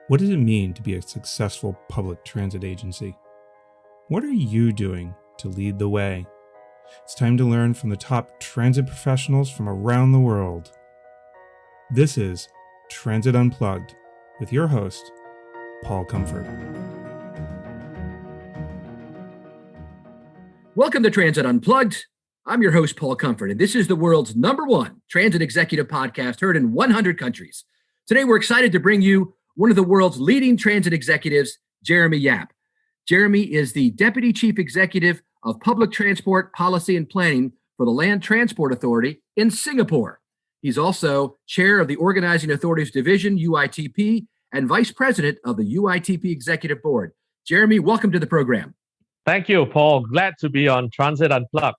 What does it mean to be a successful public transit agency? What are you doing to lead the way? It's time to learn from the top transit professionals from around the world. This is Transit Unplugged with your host, Paul Comfort. Welcome to Transit Unplugged. I'm your host, Paul Comfort, and this is the world's #1 transit executive podcast heard in 100 countries. Today, we're excited to bring you one of the world's leading transit executives, Jeremy Yap. Jeremy is the Deputy Chief Executive of Public Transport Policy and Planning for the Land Transport Authority in Singapore. He's also Chair of the Organizing Authorities Division, UITP, and Vice President of the UITP Executive Board. Jeremy, welcome to the program. Thank you, Paul. Glad to be on Transit Unplugged.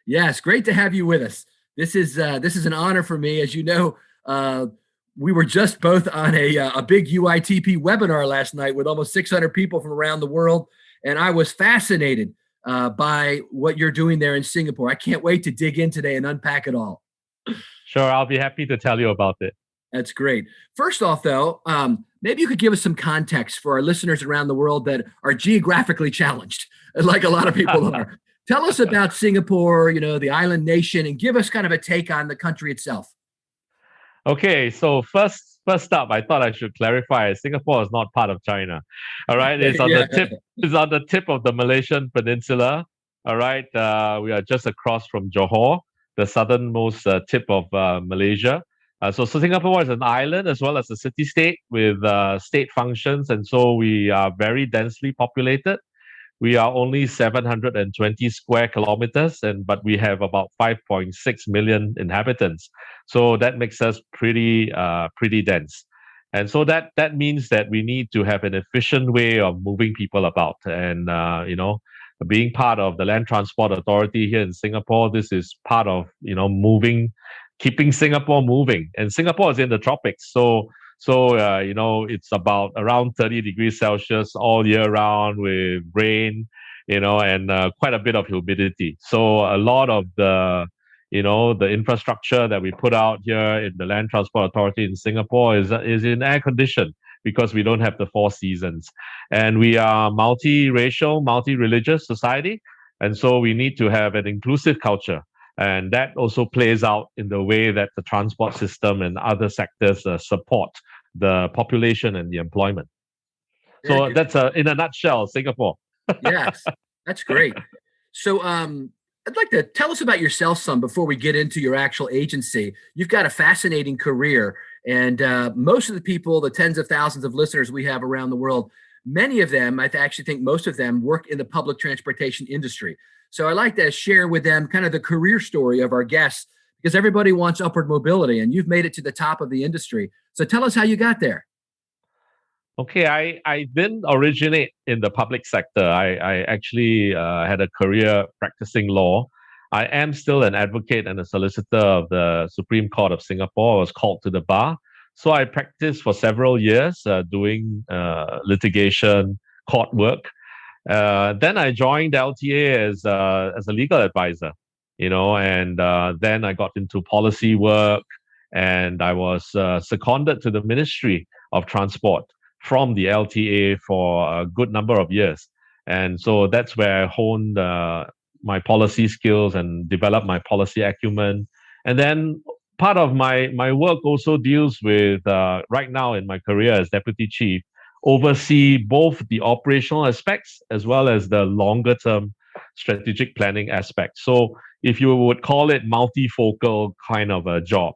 Yes, great to have you with us. This is an honor for me. As you know, we were just both on a big UITP webinar last night with almost 600 people from around the world, and I was fascinated by what you're doing there in Singapore. I can't wait to dig in today and unpack it all. Sure, I'll be happy to tell you about it. That's great. First off, though, maybe you could give us some context for our listeners around the world that are geographically challenged, like a lot of people are. Tell us about Singapore, the island nation, and give us kind of a take on the country itself. Okay, so first up, I thought I should clarify: Singapore is not part of China. All right, it's on the tip. It's on the tip of the Malaysian peninsula. All right, we are just across from Johor, the southernmost tip of Malaysia. So Singapore is an island as well as a city-state with state functions, and so we are very densely populated. We are only 720 square kilometers, but we have about 5.6 million inhabitants. So that makes us pretty dense. And so that means that we need to have an efficient way of moving people about. And, being part of the Land Transport Authority here in Singapore, this is part of, keeping Singapore moving. And Singapore is in the tropics. So it's about around 30 degrees Celsius all year round with rain, and quite a bit of humidity. So a lot of the infrastructure that we put out here in the Land Transport Authority in Singapore is in air conditioned because we don't have the 4 seasons. And we are multi-racial, multi-religious society. And so we need to have an inclusive culture. And that also plays out in the way that the transport system and other sectors support the population and the employment. So that's in a nutshell, Singapore. Yes, that's great. So I'd like to tell us about yourself some before we get into your actual agency. You've got a fascinating career, and most of the people, the tens of thousands of listeners we have around the world, many of them, I actually think most of them, work in the public transportation industry. So I like to share with them kind of the career story of our guests, because everybody wants upward mobility, and you've made it to the top of the industry. So tell us how you got there. Okay, I didn't originate in the public sector. I actually had a career practicing law. I am still an advocate and a solicitor of the Supreme Court of Singapore. I was called to the bar. So I practiced for several years doing litigation, court work. Then I joined LTA as a legal advisor, and then I got into policy work, and I was seconded to the Ministry of Transport from the LTA for a good number of years. And so that's where I honed my policy skills and developed my policy acumen. And then part of my work also deals with, right now in my career as Deputy Chief, oversee both the operational aspects as well as the longer term strategic planning aspects. So if you would call it multifocal kind of a job,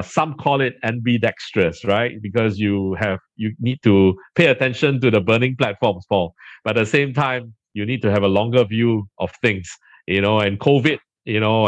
some call it ambidextrous, right? Because you need to pay attention to the burning platforms, Paul. But at the same time, you need to have a longer view of things, and COVID,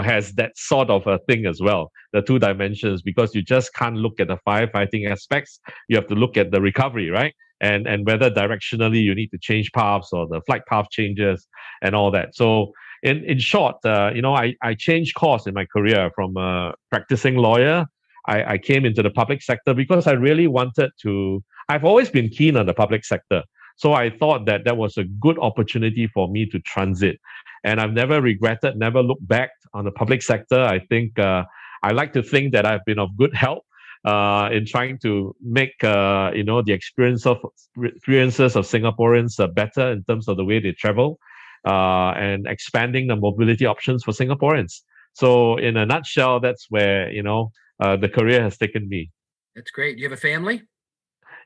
has that sort of a thing as well, the 2 dimensions, because you just can't look at the firefighting aspects. You have to look at the recovery, right? And whether directionally you need to change paths or the flight path changes and all that. So in short, I changed course in my career from a practicing lawyer. I came into the public sector because I really wanted to. I've always been keen on the public sector. So I thought that was a good opportunity for me to transit. And I've never regretted, never looked back on the public sector. I think I like to think that I've been of good help in trying to make the experiences of Singaporeans better in terms of the way they travel, and expanding the mobility options for Singaporeans. So, in a nutshell, that's where the career has taken me. That's great. Do you have a family?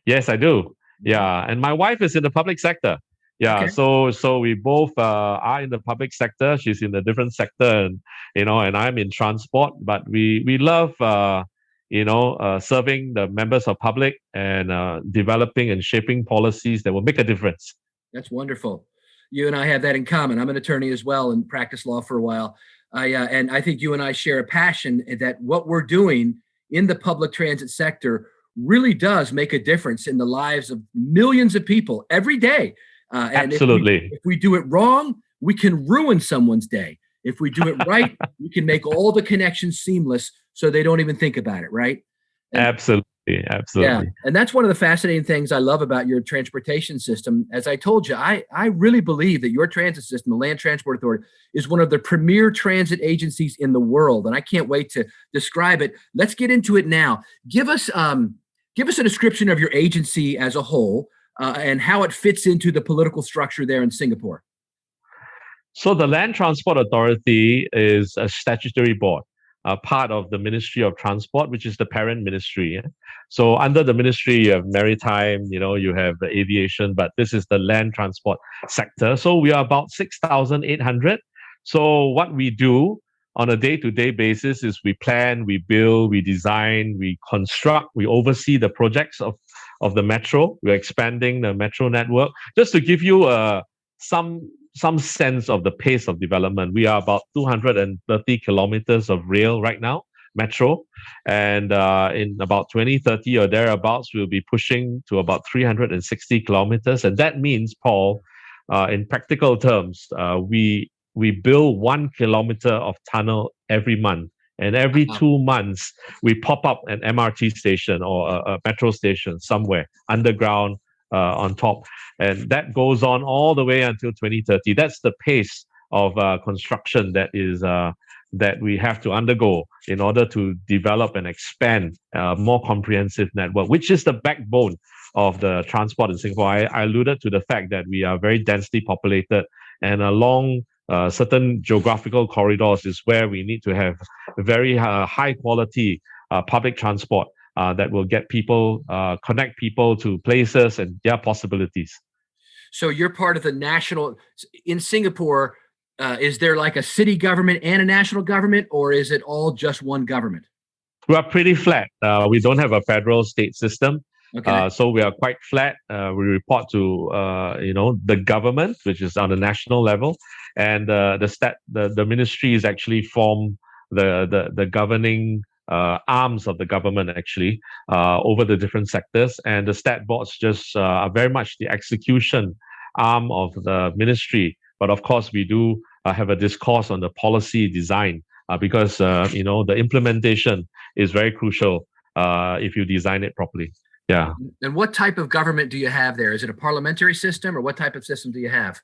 Yes, I do. Yeah, and my wife is in the public sector. Yeah, Okay. so we both are in the public sector. She's in a different sector, and I'm in transport. But we love serving the members of public and developing and shaping policies that will make a difference. That's wonderful. You and I have that in common. I'm an attorney as well and practiced law for a while. And I think you and I share a passion that what we're doing in the public transit sector really does make a difference in the lives of millions of people every day. And Absolutely. If we do it wrong, we can ruin someone's day. If we do it right, we can make all the connections seamless so they don't even think about it, right? And, Absolutely. yeah. And that's one of the fascinating things I love about your transportation system. As I told you, I really believe that your transit system, the Land Transport Authority, is one of the premier transit agencies in the world. And I can't wait to describe it. Let's get into it now. Give us a description of your agency as a whole, and how it fits into the political structure there in Singapore. So the Land Transport Authority is a statutory board, part of the Ministry of Transport, which is the parent ministry. So under the ministry, you have maritime, you have aviation, but this is the land transport sector. So we are about 6,800. So what we do on a day-to-day basis is we plan, we build, we design, we construct, we oversee the projects of the metro. We're expanding the metro network. Just to give you some sense of the pace of development, we are about 230 kilometers of rail right now, metro. And in about 2030 or thereabouts, we'll be pushing to about 360 kilometers. And that means, Paul, in practical terms, we build 1 kilometer of tunnel every month. And every 2 months, we pop up an MRT station or a metro station somewhere underground on top. And that goes on all the way until 2030. That's the pace of construction that we have to undergo in order to develop and expand a more comprehensive network, which is the backbone of the transport in Singapore. I alluded to the fact that we are very densely populated, and along certain geographical corridors is where we need to have very high quality public transport that will get people, connect people to places and their possibilities. So you're part of the national, in Singapore, is there like a city government and a national government, or is it all just one government? We are pretty flat. We don't have a federal state system. Okay. So we are quite flat. We report to the government, which is on the national level, and the ministry is actually formed the governing arms of the government actually over the different sectors, and the stat boards just are very much the execution arm of the ministry. But of course, we do have a discourse on the policy design because the implementation is very crucial if you design it properly. Yeah. And what type of government do you have there? Is it a parliamentary system, or what type of system do you have?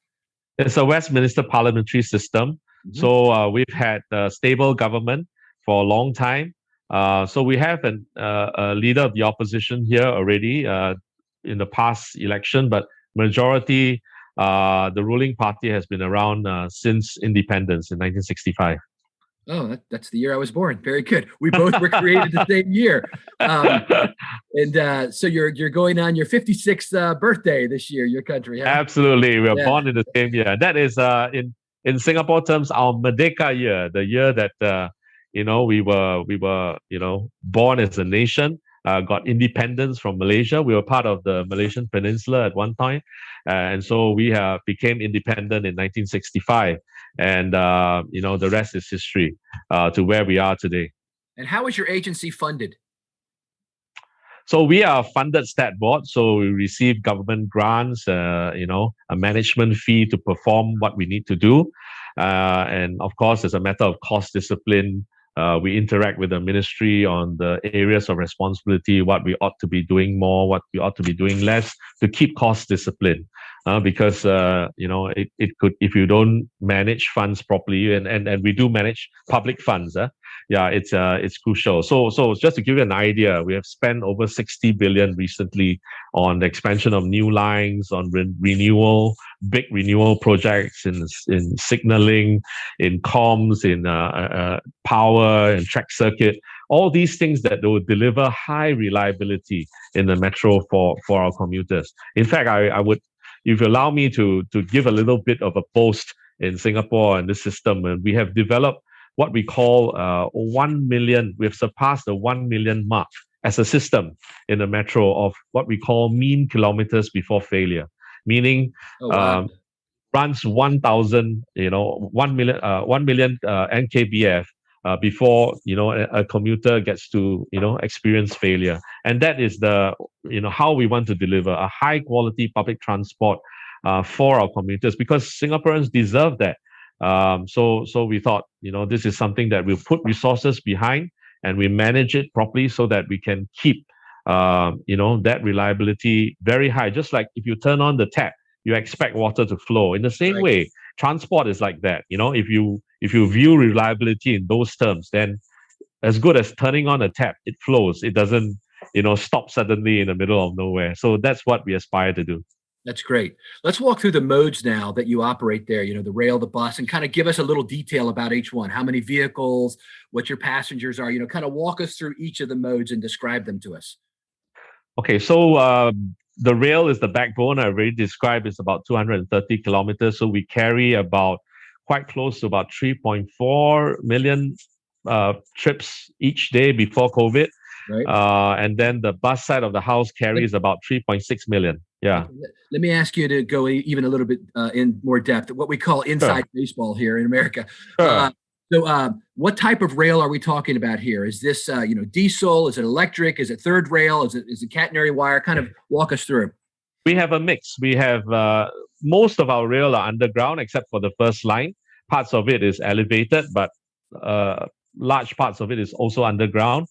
It's a Westminster parliamentary system. Mm-hmm. So we've had a stable government for a long time. So we have a leader of the opposition here already in the past election, but majority, the ruling party has been around since independence in 1965. Oh, that's the year I was born. Very good. We both were created the same year. So you're going on your 56th birthday this year, your country. Huh? Absolutely. We were born in the same year. That is, in Singapore terms, our Merdeka year, the year that, we were born as a nation, got independence from Malaysia. We were part of the Malaysian Peninsula at one time. And so we became independent in 1965. And, the rest is history to where we are today. And how is your agency funded? So we are a funded stat board. So we receive government grants, a management fee to perform what we need to do. And of course, as a matter of cost discipline, we interact with the ministry on the areas of responsibility, what we ought to be doing more, what we ought to be doing less, to keep cost discipline. Because it could, if you don't manage funds properly, and we do manage public funds, it's crucial. So just to give you an idea, we have spent over 60 billion recently on the expansion of new lines, on renewal, big renewal projects in signaling, in comms, in power and track circuit. All these things that will deliver high reliability in the metro for our commuters. In fact, I would, if you allow me to give a little bit of a boast in Singapore and this system, and we have developed what we call 1 million. We've surpassed the 1 million mark as a system in the metro of what we call mean kilometers before failure, meaning runs 1,000, 1 million, 1 million NKBF before a commuter gets to experience failure. And that is the how we want to deliver a high quality public transport for our commuters, because Singaporeans deserve that. So we thought, this is something that we'll put resources behind and we manage it properly so that we can keep, that reliability very high. Just like if you turn on the tap, you expect water to flow. In the same way, transport is like that. If you view reliability in those terms, then as good as turning on a tap, it flows. It doesn't, stop suddenly in the middle of nowhere. So that's what we aspire to do. That's great. Let's walk through the modes now that you operate there, the rail, the bus, and kind of give us a little detail about each one. How many vehicles, what your passengers are, kind of walk us through each of the modes and describe them to us. Okay, so the rail is the backbone. I already described. It's about 230 kilometers. So we carry about quite close to about 3.4 million trips each day before COVID. Right. And then the bus side of the house carries about 3.6 million. Yeah. Okay. Let me ask you to go even a little bit in more depth, what we call inside baseball here in America. Sure. So what type of rail are we talking about here? Is this, diesel? Is it electric? Is it third rail? Is it catenary wire? Kind of walk us through. We have a mix. We have most of our rail are underground, except for the first line. Parts of it is elevated, but large parts of it is also underground.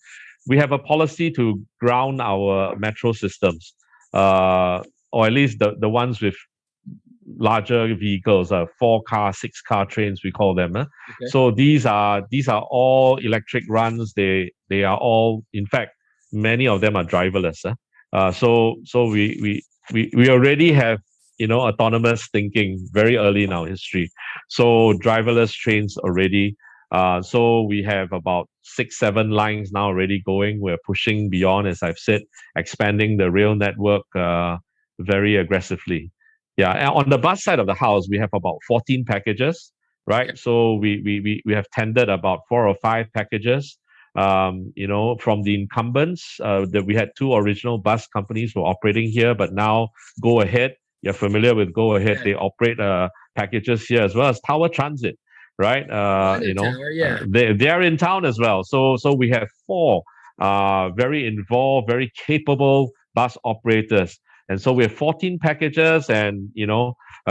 We have a policy to ground our metro systems, or at least the ones with larger vehicles, 4-car, 6-car trains, we call them. Okay. So these are all electric runs. They are all, in fact, many of them are driverless. So we already have autonomous thinking very early in our history. So driverless trains already. So we have about 6-7 lines now already going. We're pushing beyond, as I've said, expanding the rail network very aggressively. Yeah, and on the bus side of the house, we have about 14 packages, right? So we have tendered about 4 or 5 packages, from the incumbents. That we had 2 original bus companies who were operating here, but now Go Ahead, you're familiar with Go Ahead, they operate packages here, as well as Tower Transit, right? They are in town as well. So we have 4 very involved, very capable bus operators. And so we have 14 packages, and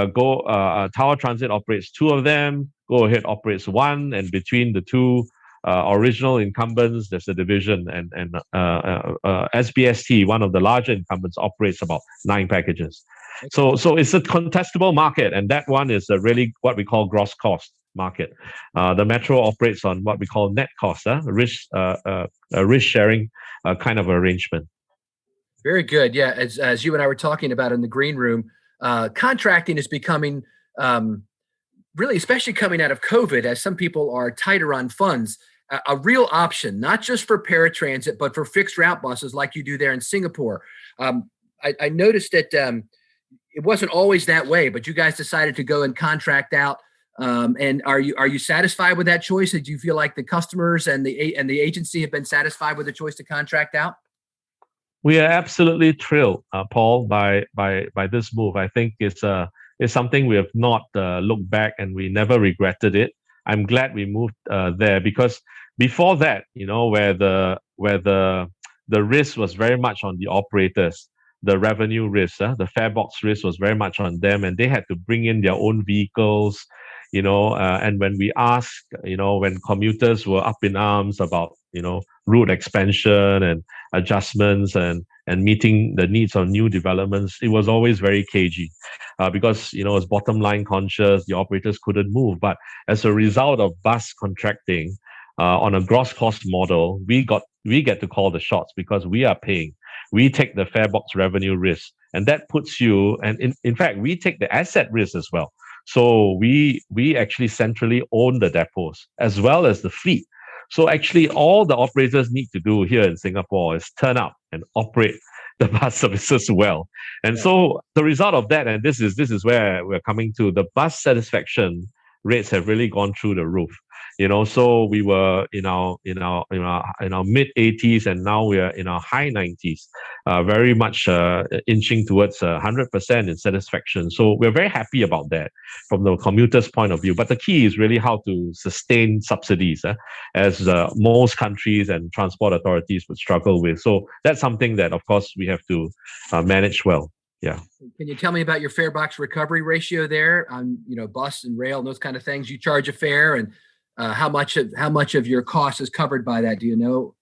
Tower Transit operates 2 of them. Go Ahead operates 1, and between the 2 original incumbents, there's a division, and SBST, one of the larger incumbents, operates about 9 packages. Okay. So it's a contestable market, and that one is really what we call gross cost market. The metro operates on what we call net cost, risk sharing kind of arrangement. Very good. Yeah, as you and I were talking about in the green room, contracting is becoming really, especially coming out of COVID, as some people are tighter on funds, a real option, not just for paratransit, but for fixed route buses like you do there in Singapore. I noticed that it wasn't always that way, but you guys decided to go and contract out. And are you satisfied with that choice? Do you feel like the customers and the agency have been satisfied with the choice to contract out? We are absolutely thrilled, Paul, by this move. I think it's something we have not looked back, and we never regretted it. I'm glad we moved there, because before that, where the risk was very much on the operators, the revenue risk, the fare box risk was very much on them, and they had to bring in their own vehicles. And when we asked, when commuters were up in arms about, route expansion and adjustments and meeting the needs of new developments, it was always very cagey, because, it's bottom line conscious, the operators couldn't move. But as a result of bus contracting, on a gross cost model, we get to call the shots because we are paying. We take the fare box revenue risk, and that puts you. And in fact, we take the asset risk as well. So we actually centrally own the depots as well as the fleet. So actually, all the operators need to do here in Singapore is turn up and operate the bus services well. And so the result of that, and this is where we're coming to, the bus satisfaction rates have really gone through the roof. So we were in our mid 80s, and now we are in our high 90s, very much inching towards 100% in satisfaction. So we're very happy about that from the commuter's point of view. But the key is really how to sustain subsidies, as most countries and transport authorities would struggle with. So that's something that, of course, we have to manage well. Yeah. Can you tell me about your fare box recovery ratio there on, bus and rail and those kind of things? You charge a fare, and how much of your cost is covered by that? Do you know?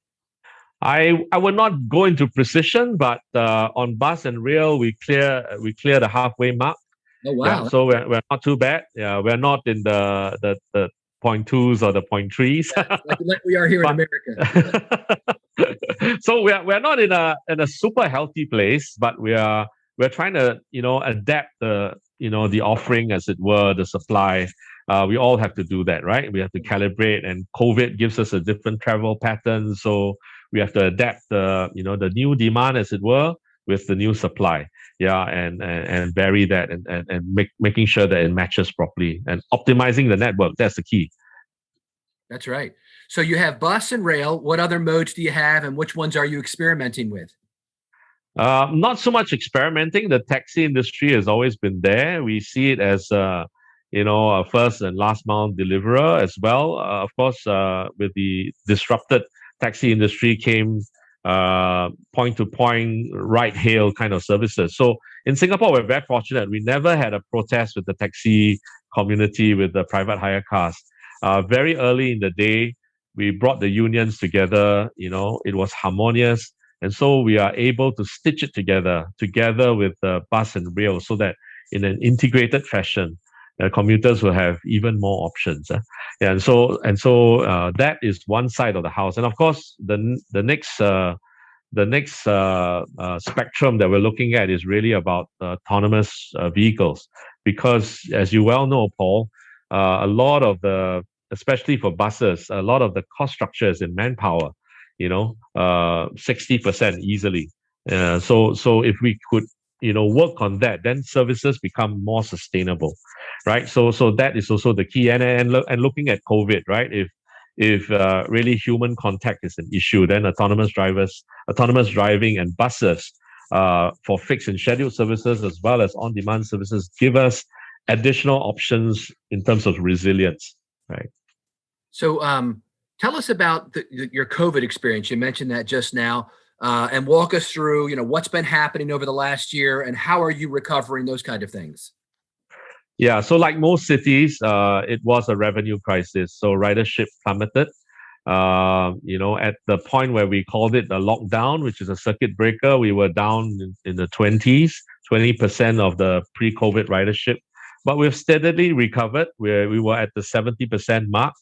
I would not go into precision, but on bus and rail, we clear the halfway mark. Oh wow! Yeah, so we're not too bad. Yeah, we're not in the 0.2s or the 0.3s. Like we are here in America. So we're not in a super healthy place, but we're trying to adapt the offering, as it were, the supply. We all have to do that, right? We have to calibrate, and COVID gives us a different travel pattern, so we have to adapt the new demand, as it were, with the new supply. Yeah, and vary that and making sure that it matches properly and optimizing the network. That's the key. That's right. So you have bus and rail. What other modes do you have, and which ones are you experimenting with? Not so much experimenting. The taxi industry has always been there. We see it as a first and last mile deliverer as well. Of course, with the disrupted taxi industry came point-to-point ride-hail kind of services. So in Singapore, we're very fortunate. We never had a protest with the taxi community, with the private hire cars. Very early in the day, we brought the unions together. It was harmonious. And so we are able to stitch it together with the bus and rail, so that in an integrated fashion, commuters will have even more options. And so that is one side of the house. And of course, the next spectrum that we're looking at is really about autonomous vehicles, because as you well know, Paul, a lot of especially for buses, a lot of the cost structure is in manpower. 60% easily. So if we could work on that, then services become more sustainable, right? So that is also the key. And looking at COVID, right? If really human contact is an issue, then autonomous driving and buses for fixed and scheduled services as well as on-demand services give us additional options in terms of resilience, right? So tell us about your COVID experience. You mentioned that just now. And walk us through, what's been happening over the last year and how are you recovering, those kind of things. Yeah, so like most cities, it was a revenue crisis. So ridership plummeted. At the point where we called it a lockdown, which is a circuit breaker, we were down in the 20s, 20% of the pre-COVID ridership. But we've steadily recovered. We were at the 70% mark,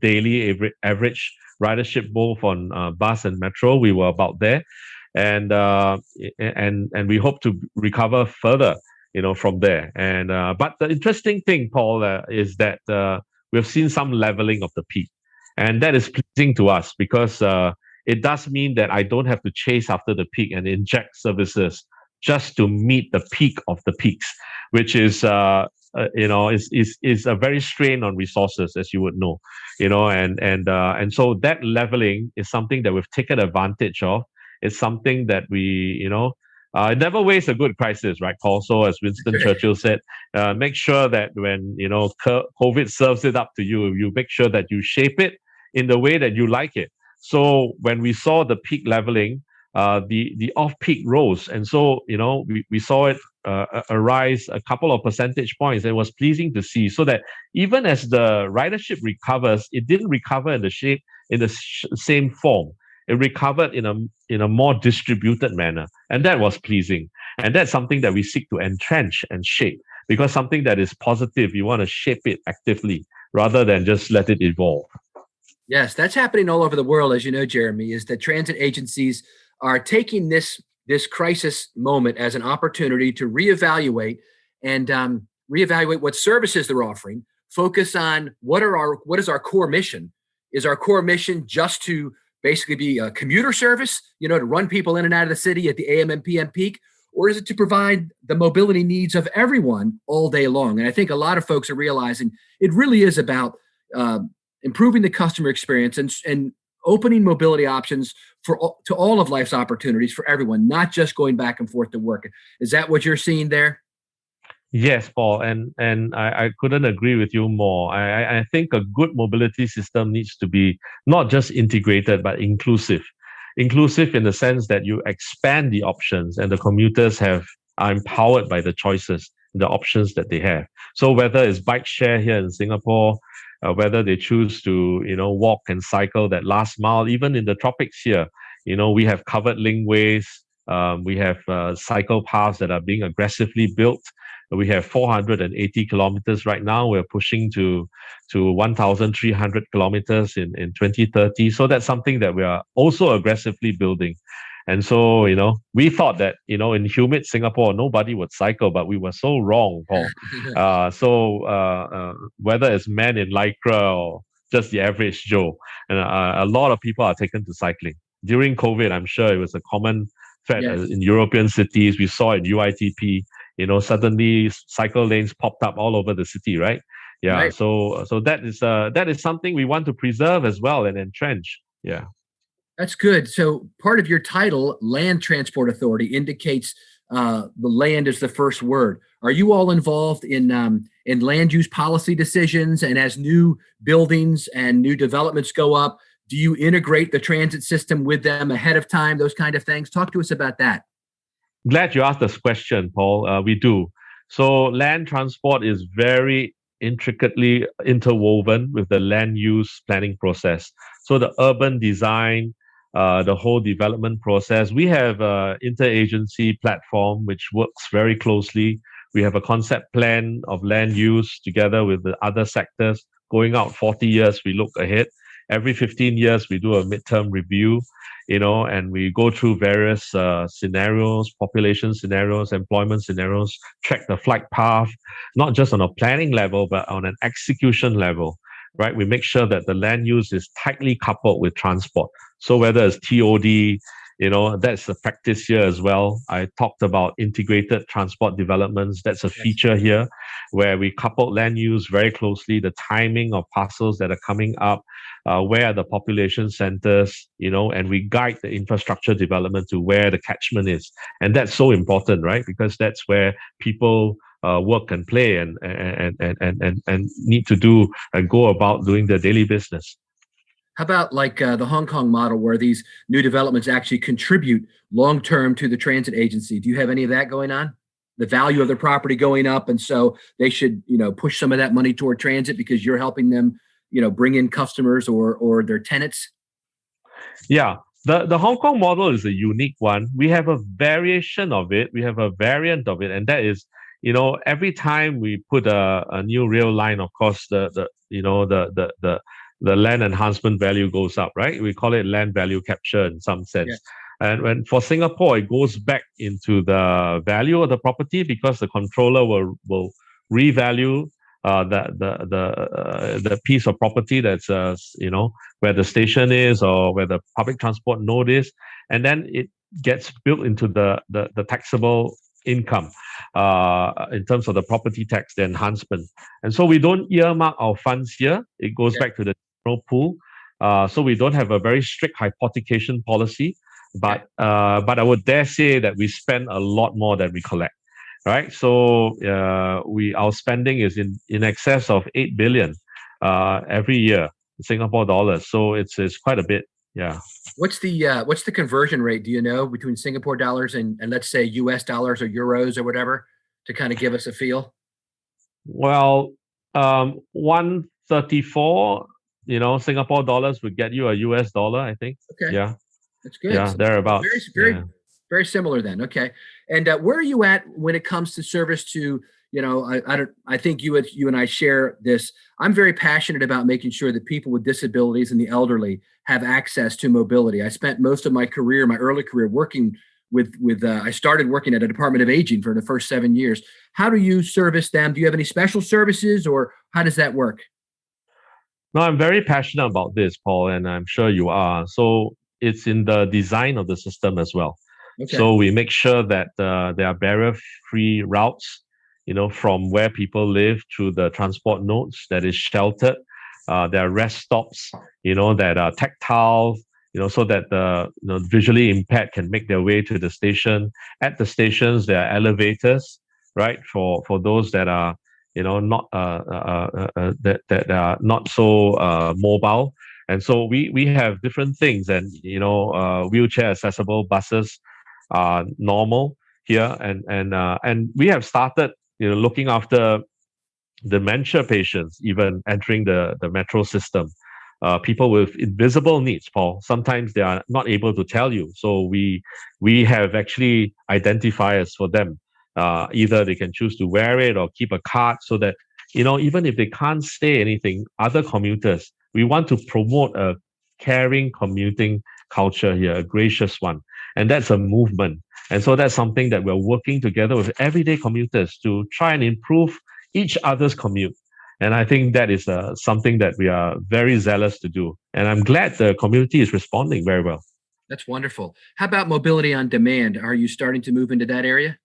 daily average ridership, both on bus and metro. We were about there, and we hope to recover further, from there. And but the interesting thing, Paul, is that we've seen some leveling of the peak, and that is pleasing to us because it does mean that I don't have to chase after the peak and inject services just to meet the peak of the peaks, which is is a very strain on resources, as you would know, and so that leveling is something that we've taken advantage of. It's something that we, it never wastes a good crisis, right, Paul? So as Winston Churchill said, make sure that when, COVID serves it up to you, you make sure that you shape it in the way that you like it. So when we saw the peak leveling, the off-peak rose. And so, we saw it rise a couple of percentage points. It was pleasing to see, so that even as the ridership recovers, it didn't recover in the same form. It recovered in a more distributed manner. And that was pleasing. And that's something that we seek to entrench and shape, because something that is positive, you want to shape it actively rather than just let it evolve. Yes, that's happening all over the world, as you know, Jeremy, is that transit agencies are taking this crisis moment as an opportunity to reevaluate and reevaluate what services they're offering. Focus on what is our core mission? Is our core mission just to basically be a commuter service, to run people in and out of the city at the AM and PM peak, or is it to provide the mobility needs of everyone all day long? And I think a lot of folks are realizing it really is about uh, improving the customer experience and opening mobility options to all of life's opportunities for everyone, not just going back and forth to work. Is that what you're seeing there? Yes, Paul, and I couldn't agree with you more. I think a good mobility system needs to be not just integrated but inclusive. Inclusive in the sense that you expand the options and the commuters are empowered by the choices, the options that they have. So whether it's bike share here in Singapore, whether they choose to walk and cycle that last mile, even in the tropics here, we have covered linkways. We have cycle paths that are being aggressively built. We have 480 kilometers right now. We're pushing to 1,300 kilometers in 2030. So that's something that we are also aggressively building. And so, we thought that, in humid Singapore, nobody would cycle, but we were so wrong, Paul. Whether it's men in Lycra or just the average Joe, and a lot of people are taken to cycling. During COVID, I'm sure it was a common threat Yes. in European cities. We saw it UITP. Suddenly cycle lanes popped up all over the city, right? Yeah. Right. So that is something we want to preserve as well and entrench. Yeah. That's good. So part of your title, Land Transport Authority, indicates the land is the first word. Are you all involved in land use policy decisions? And as new buildings and new developments go up, do you integrate the transit system with them ahead of time? Those kind of things. Talk to us about that. Glad you asked this question, Paul. We do. So land transport is very intricately interwoven with the land use planning process. So the urban design, the whole development process. We have an interagency platform which works very closely. We have a concept plan of land use together with the other sectors. Going out 40 years, we look ahead. Every 15 years, we do a midterm review, and we go through various scenarios, population scenarios, employment scenarios, track the flight path, not just on a planning level, but on an execution level, right? We make sure that the land use is tightly coupled with transport. So whether it's TOD, that's the practice here as well. I talked about integrated transport developments. That's a feature here where we couple land use very closely, the timing of parcels that are coming up, where are the population centers, and we guide the infrastructure development to where the catchment is. And that's so important, right? Because that's where people work and play and need to do and go about doing their daily business. How about like the Hong Kong model where these new developments actually contribute long term to the transit agency? Do you have any of that going on? The value of the property going up, and so they should push some of that money toward transit because you're helping them bring in customers or their tenants. Yeah. The Hong Kong model is a unique one. We have a variation of it. We have a variant of it, and that is, every time we put a new rail line, of course, the land enhancement value goes up, right? We call it land value capture in some sense. Yeah. And when for Singapore, it goes back into the value of the property because the controller will revalue the piece of property that's where the station is or where the public transport node is, and then it gets built into the taxable income in terms of the property tax, the enhancement. And so we don't earmark our funds here. It goes back to the general pool. So we don't have a very strict hypothecation policy, but I would dare say that we spend a lot more than we collect. Right, so our spending is in excess of 8 billion every year, Singapore dollars. So it's quite a bit. Yeah. What's the conversion rate? Do you know between Singapore dollars and let's say US dollars or euros or whatever to kind of give us a feel? Well, 134, Singapore dollars would get you a US dollar, I think. Okay. Yeah. That's good. Yeah, So thereabouts. very similar then. Okay. And where are you at when it comes to service to, I think you and I share this. I'm very passionate about making sure that people with disabilities and the elderly have access to mobility. I spent most of my career, my early career, working with I started working at a Department of Aging for the first 7 years. How do you service them? Do you have any special services, or how does that work? No, I'm very passionate about this, Paul, and I'm sure you are. So it's in the design of the system as well. Okay. So we make sure that there are barrier-free routes, from where people live to the transport nodes that is sheltered. There are rest stops, that are tactile, so that the visually impaired can make their way to the station. At the stations, there are elevators, right, for those that are not that are not so mobile. And so we have different things, and wheelchair accessible buses are normal here, and we have started looking after dementia patients, even entering the metro system. People with invisible needs, Paul. Sometimes they are not able to tell you, so we have actually identifiers for them. Either they can choose to wear it or keep a card, so that even if they can't say anything, other commuters, we want to promote a caring commuting culture here, a gracious one, and that's a movement. And so that's something that we're working together with everyday commuters to try and improve each other's commute. And I think that is something that we are very zealous to do. And I'm glad the community is responding very well. That's wonderful. How about mobility on demand? Are you starting to move into that area?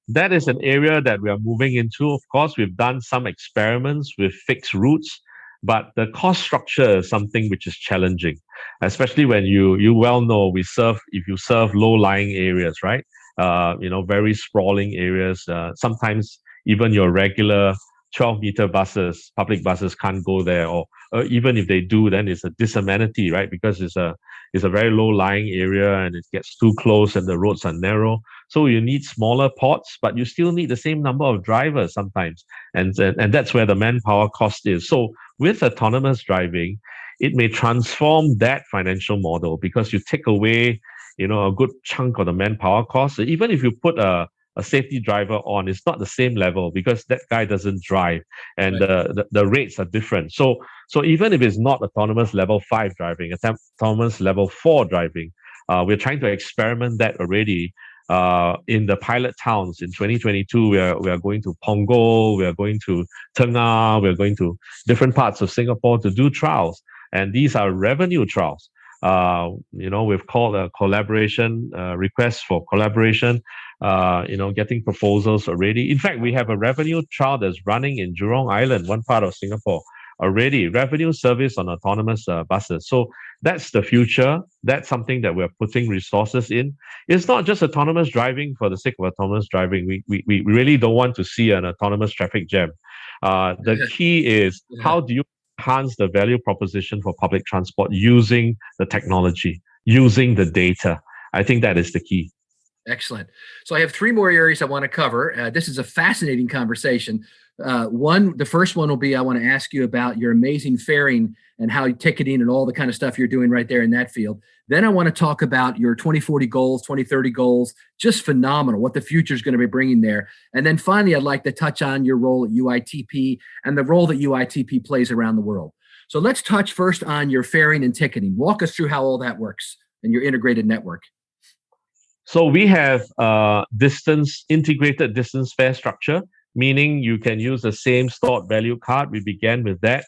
That is an area that we are moving into. Of course, we've done some experiments with fixed routes, but the cost structure is something which is challenging, especially when you well know if you serve low-lying areas, right? Very sprawling areas. Sometimes even your regular 12-meter buses, public buses can't go there, or even if they do, then it's a disamenity, right? Because it's a very low-lying area and it gets too close and the roads are narrow. So you need smaller pods, but you still need the same number of drivers sometimes, and that's where the manpower cost is. So with autonomous driving, it may transform that financial model, because you take away, a good chunk of the manpower cost. So even if you put a safety driver on, it's not the same level because that guy doesn't drive, and Right. the rates are different. So even if it's not autonomous level 5 driving, it's autonomous level 4 driving, we're trying to experiment that already. In the pilot towns in 2022, we are going to Punggol, we are going to Tengah, we are going to different parts of Singapore to do trials, and these are revenue trials. We've called a collaboration request for collaboration. Getting proposals already. In fact, we have a revenue trial that's running in Jurong Island, one part of Singapore already. Revenue service on autonomous buses. So that's the future. That's something that we're putting resources in. It's not just autonomous driving for the sake of autonomous driving. We really don't want to see an autonomous traffic jam. The key is, how do you enhance the value proposition for public transport using the technology, using the data? I think that is the key. Excellent. So I have three more areas I want to cover. This is a fascinating conversation. The first one will be, I want to ask you about your amazing faring and how ticketing and all the kind of stuff you're doing right there in that field. Then I want to talk about your 2040 goals, 2030 goals, just phenomenal, what the future is going to be bringing there. And then finally, I'd like to touch on your role at UITP and the role that UITP plays around the world. So let's touch first on your faring and ticketing. Walk us through how all that works and your integrated network. So we have integrated distance fare structure, meaning you can use the same stored value card. We began with that.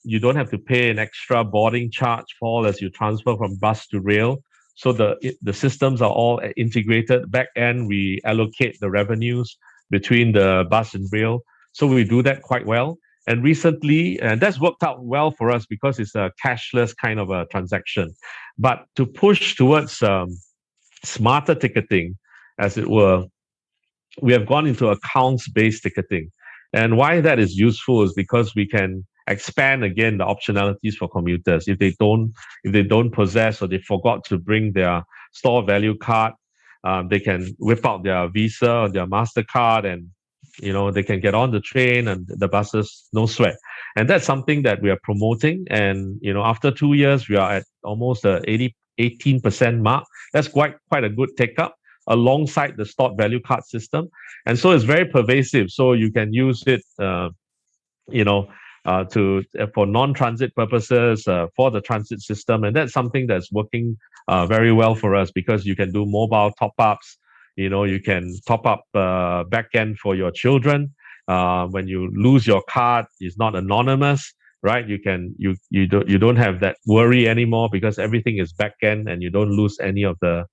You don't have to pay an extra boarding charge, Paul, as you transfer from bus to rail. So the systems are all integrated. Back end, we allocate the revenues between the bus and rail. So we do that quite well. And recently, and that's worked out well for us because it's a cashless kind of a transaction. But to push towards smarter ticketing, as it were, we have gone into accounts-based ticketing. And why that is useful is because we can expand again the optionalities for commuters. If they don't possess or they forgot to bring their store value card, they can whip out their Visa or their MasterCard, and they can get on the train and the buses, no sweat. And that's something that we are promoting. And after 2 years, we are at almost the 18% mark. That's quite a good take up. alongside the stored value card system. And so it's very pervasive. So you can use it, for non-transit purposes, for the transit system. And that's something that's working very well for us because you can do mobile top-ups. You can top up back end for your children. When you lose your card, it's not anonymous, right? You don't have that worry anymore because everything is back end and you don't lose any of the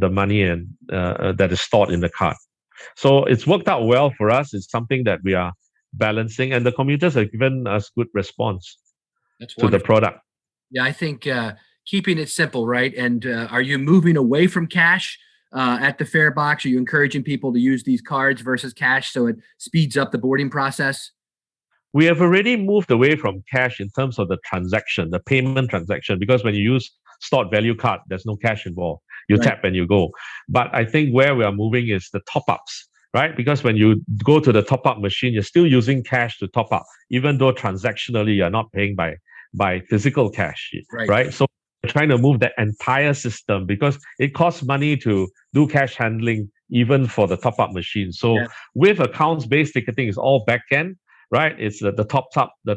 money and that is stored in the card. So it's worked out well for us. It's something that we are balancing, and the commuters have given us good response to the product. Yeah, I think keeping it simple, right? And are you moving away from cash at the fare box? Are you encouraging people to use these cards versus cash so it speeds up the boarding process? We have already moved away from cash in terms of the transaction, the payment transaction, because when you use stored value card, there's no cash involved. You tap and you go. But I think where we are moving is the top-ups, right? Because when you go to the top-up machine, you're still using cash to top up, even though transactionally you're not paying by physical cash, right? So we're trying to move the entire system because it costs money to do cash handling, even for the top-up machine. So with accounts-based ticketing, it's all back-end, right? It's the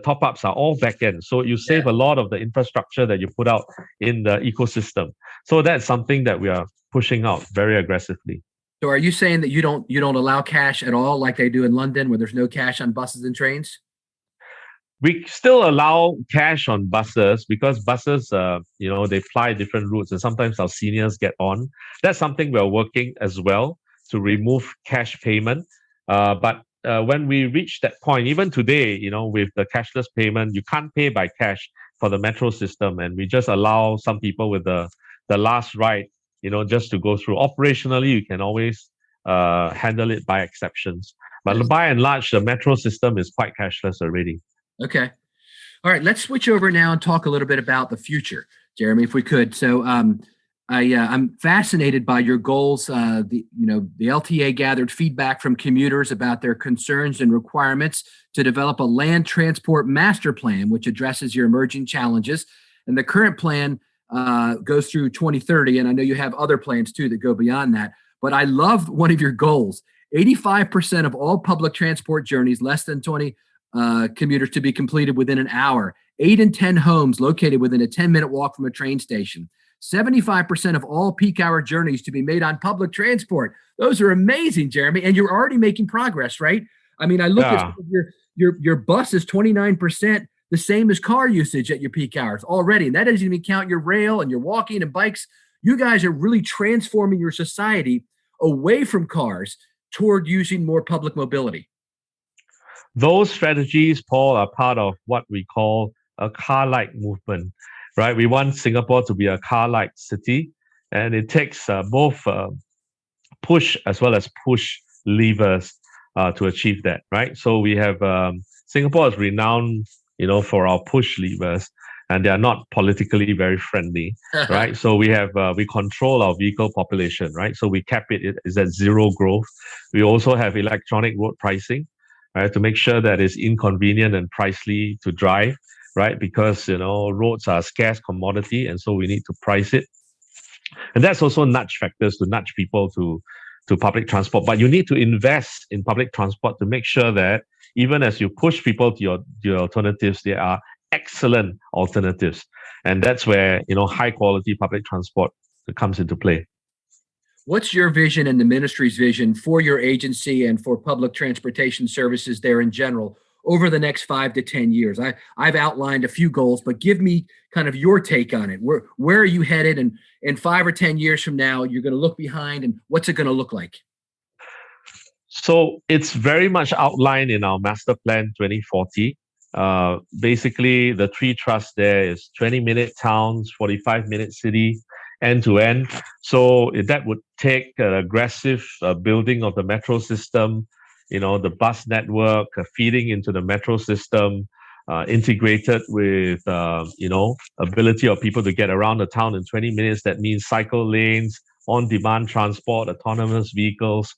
top-ups are all back-end. So you save a lot of the infrastructure that you put out in the ecosystem. So that's something that we are pushing out very aggressively. So are you saying that you don't allow cash at all like they do in London where there's no cash on buses and trains? We still allow cash on buses because buses, they fly different routes and sometimes our seniors get on. That's something we're working as well to remove cash payment. But when we reach that point, even today, with the cashless payment, you can't pay by cash for the metro system. And we just allow some people with the last ride, just to go through. Operationally, you can always handle it by exceptions. But by and large, the metro system is quite cashless already. Okay. All right. Let's switch over now and talk a little bit about the future, Jeremy, if we could. So I'm fascinated by your goals. The LTA gathered feedback from commuters about their concerns and requirements to develop a land transport master plan, which addresses your emerging challenges. And the current plan goes through 2030. And I know you have other plans too that go beyond that. But I love one of your goals. 85% of all public transport journeys, less than 20 commuters to be completed within an hour. 8 in 10 homes located within a 10-minute walk from a train station. 75% of all peak hour journeys to be made on public transport. Those are amazing, Jeremy. And you're already making progress, right? I mean, I look at your bus is 29% the same as car usage at your peak hours already. And that doesn't even count your rail and your walking and bikes. You guys are really transforming your society away from cars toward using more public mobility. Those strategies, Paul, are part of what we call a car-like movement, right? We want Singapore to be a car-like city, and it takes both push as well as push levers to achieve that, right? So we have Singapore is renowned, for our push levers, and they are not politically very friendly, right? So we control our vehicle population, right? So we cap it is at zero growth. We also have electronic road pricing, right, to make sure that it's inconvenient and pricey to drive, right? Because, roads are a scarce commodity, and so we need to price it. And that's also nudge factors to nudge people to public transport. But you need to invest in public transport to make sure that even as you push people to your alternatives, there are excellent alternatives. And that's where, high quality public transport comes into play. What's your vision and the ministry's vision for your agency and for public transportation services there in general over the next 5 to 10 years? I've outlined a few goals, but give me kind of your take on it. Where are you headed? And in 5 or 10 years from now, you're going to look behind, and what's it going to look like? So it's very much outlined in our Master Plan 2040. Basically, the three trusts there is 20-minute towns, 45-minute city, end-to-end. So that would take an aggressive building of the metro system, the bus network, feeding into the metro system, integrated with, ability of people to get around the town in 20 minutes. That means cycle lanes, on-demand transport, autonomous vehicles.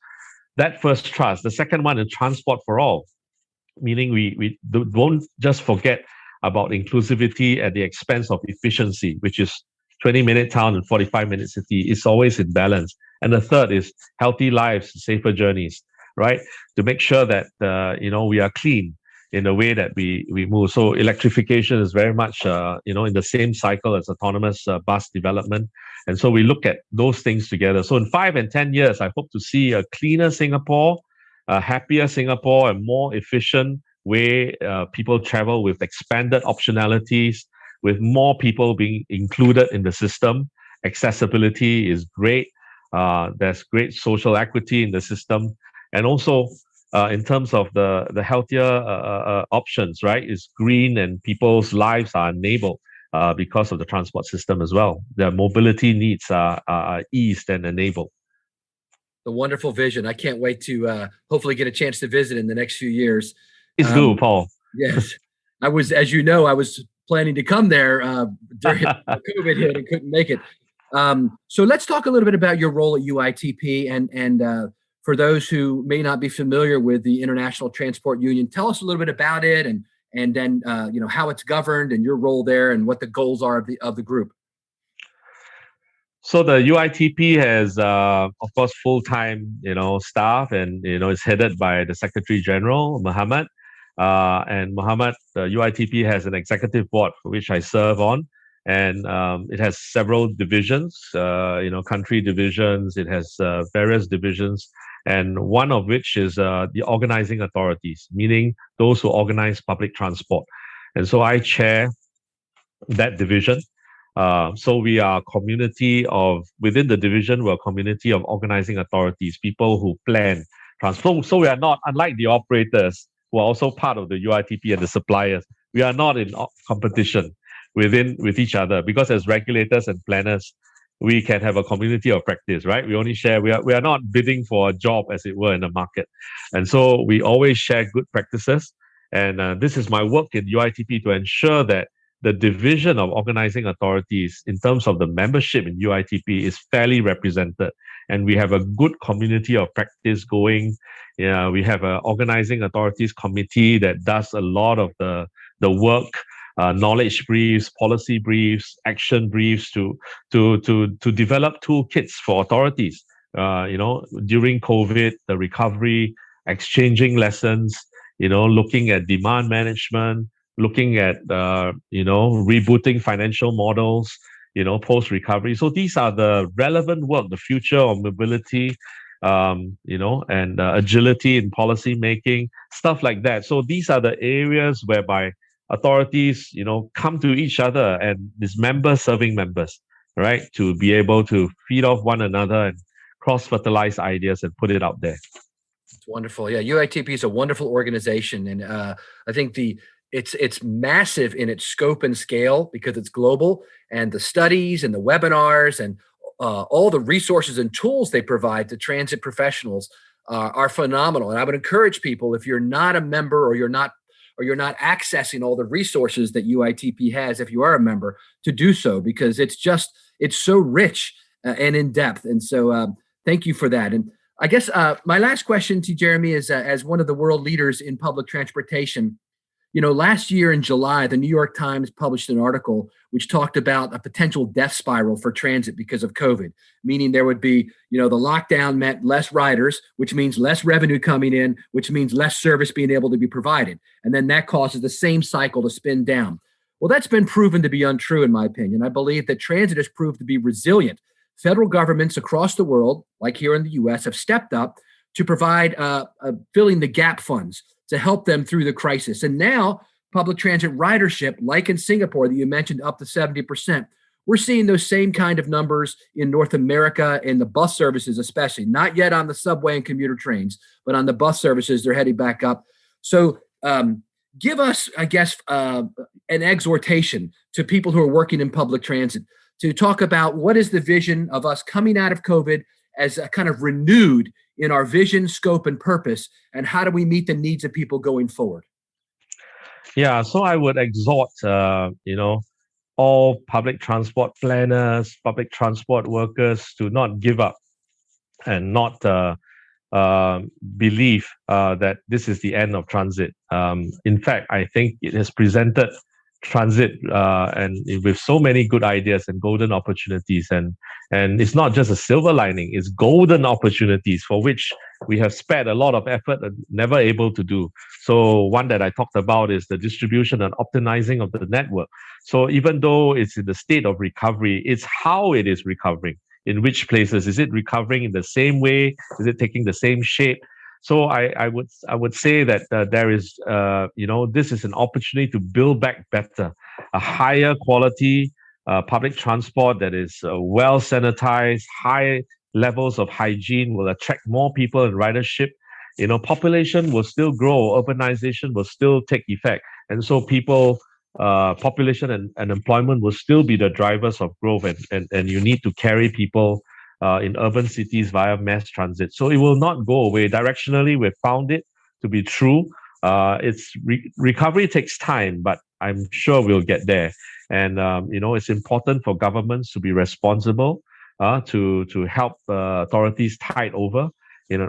That first trust. The second one is transport for all, meaning we don't just forget about inclusivity at the expense of efficiency, which is 20-minute town and 45-minute city. It's always in balance. And the third is healthy lives, safer journeys, right? To make sure that, we are clean in the way that we move. So electrification is very much, in the same cycle as autonomous bus development. And so we look at those things together. So in 5 and 10 years, I hope to see a cleaner Singapore, a happier Singapore, a more efficient way people travel with expanded optionalities, with more people being included in the system. Accessibility is great. There's great social equity in the system. And also, in terms of the healthier options, right, is green and people's lives are enabled because of the transport system as well. Their mobility needs are eased and enabled. The wonderful vision. I can't wait to hopefully get a chance to visit in the next few years. Please do, Paul. Yes. I was planning to come there during COVID hit and couldn't make it. So let's talk a little bit about your role at UITP and for those who may not be familiar with the International Transport Union, tell us a little bit about it and then how it's governed and your role there and what the goals are of the group. So the UITP has, of course, full-time, staff, and it's headed by the Secretary General, Muhammad. And Muhammad, the UITP has an executive board for which I serve on, and it has several divisions, country divisions. It has various divisions, and one of which is the organizing authorities, meaning those who organize public transport. And so I chair that division. So we are within the division, we're a community of organizing authorities, people who plan transport. So we are not, unlike the operators, who are also part of the UITP and the suppliers, we are not in competition with each other, because as regulators and planners, we can have a community of practice, right? We only share, we are not bidding for a job, as it were, in the market. And so we always share good practices. And this is my work in UITP, to ensure that the division of organizing authorities in terms of the membership in UITP is fairly represented. And we have a good community of practice going. Yeah, we have an organizing authorities committee that does a lot of the work, knowledge briefs, policy briefs, action briefs to develop toolkits for authorities. During COVID, the recovery, exchanging lessons, looking at demand management, looking at rebooting financial models, post-recovery. So these are the relevant work, the future of mobility, and agility in policy making, stuff like that. So these are the areas whereby authorities, come to each other, and these members serving members, right, to be able to feed off one another and cross-fertilize ideas and put it out there. It's wonderful. Yeah, UITP is a wonderful organization, and I think it's massive in its scope and scale because it's global, and the studies and the webinars and all the resources and tools they provide to transit professionals are phenomenal. And I would encourage people, if you're not a member or you're not accessing all the resources that UITP has, if you are a member, to do so, because it's so rich and in depth. And so thank you for that. And I guess my last question to Jeremy is, as one of the world leaders in public transportation, last year in July, the New York Times published an article which talked about a potential death spiral for transit because of COVID, meaning there would be, the lockdown meant less riders, which means less revenue coming in, which means less service being able to be provided. And then that causes the same cycle to spin down. Well, that's been proven to be untrue, in my opinion. I believe that transit has proved to be resilient. Federal governments across the world, like here in the U.S., have stepped up to provide filling the gap funds to help them through the crisis. And now public transit ridership, like in Singapore that you mentioned, up to 70%. We're seeing those same kind of numbers in North America in the bus services, especially, not yet on the subway and commuter trains, but on the bus services, they're heading back up. So give us, I guess, an exhortation to people who are working in public transit to talk about what is the vision of us coming out of COVID as a kind of renewed in our vision, scope, and purpose, and how do we meet the needs of people going forward? Yeah, so I would exhort, all public transport planners, public transport workers to not give up and not believe that this is the end of transit. In fact, I think it has presented transit and with so many good ideas and golden opportunities, and it's not just a silver lining, it's golden opportunities for which we have spared a lot of effort and never able to do. So one that I talked about is the distribution and optimizing of the network. So even though it's in the state of recovery, it's how it is recovering. In which places is it recovering in the same way? Is it taking the same shape? So I would say that there is this is an opportunity to build back better, a higher quality public transport that is well sanitized, high levels of hygiene will attract more people in ridership. Population will still grow, urbanization will still take effect, and so people. Population and employment will still be the drivers of growth, and you need to carry people in urban cities via mass transit. So it will not go away. Directionally, we've found it to be true. Recovery takes time, but I'm sure we'll get there. And it's important for governments to be responsible, to help authorities tide over,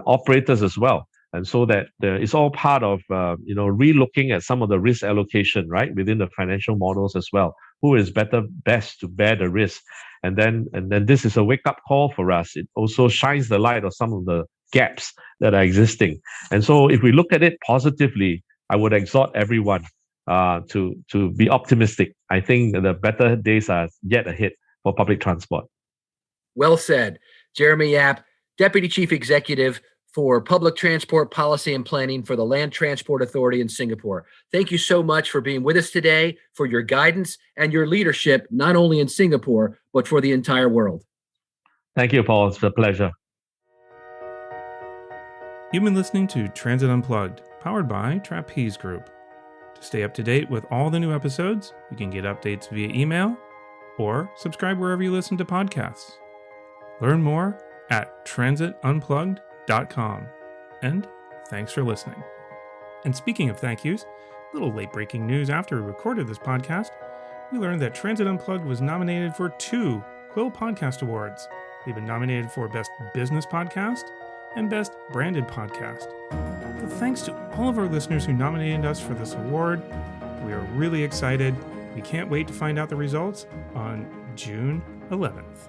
operators as well. And so that it's all part of relooking at some of the risk allocation, right, within the financial models as well. Who is best to bear the risk? And then this is a wake-up call for us. It also shines the light on some of the gaps that are existing. And so if we look at it positively, I would exhort everyone to be optimistic. I think the better days are yet ahead for public transport. Well said. Jeremy Yap, Deputy Chief Executive for Public Transport Policy and Planning for the Land Transport Authority in Singapore. Thank you so much for being with us today, for your guidance and your leadership, not only in Singapore, but for the entire world. Thank you, Paul. It's a pleasure. You've been listening to Transit Unplugged, powered by Trapeze Group. To stay up to date with all the new episodes, you can get updates via email or subscribe wherever you listen to podcasts. Learn more at transitunplugged.com. And thanks for listening. And speaking of thank yous, a little late breaking news after we recorded this podcast, we learned that Transit Unplugged was nominated for 2 Quill Podcast Awards. We've been nominated for Best Business Podcast and Best Branded Podcast. So thanks to all of our listeners who nominated us for this award. We are really excited. We can't wait to find out the results on June 11th.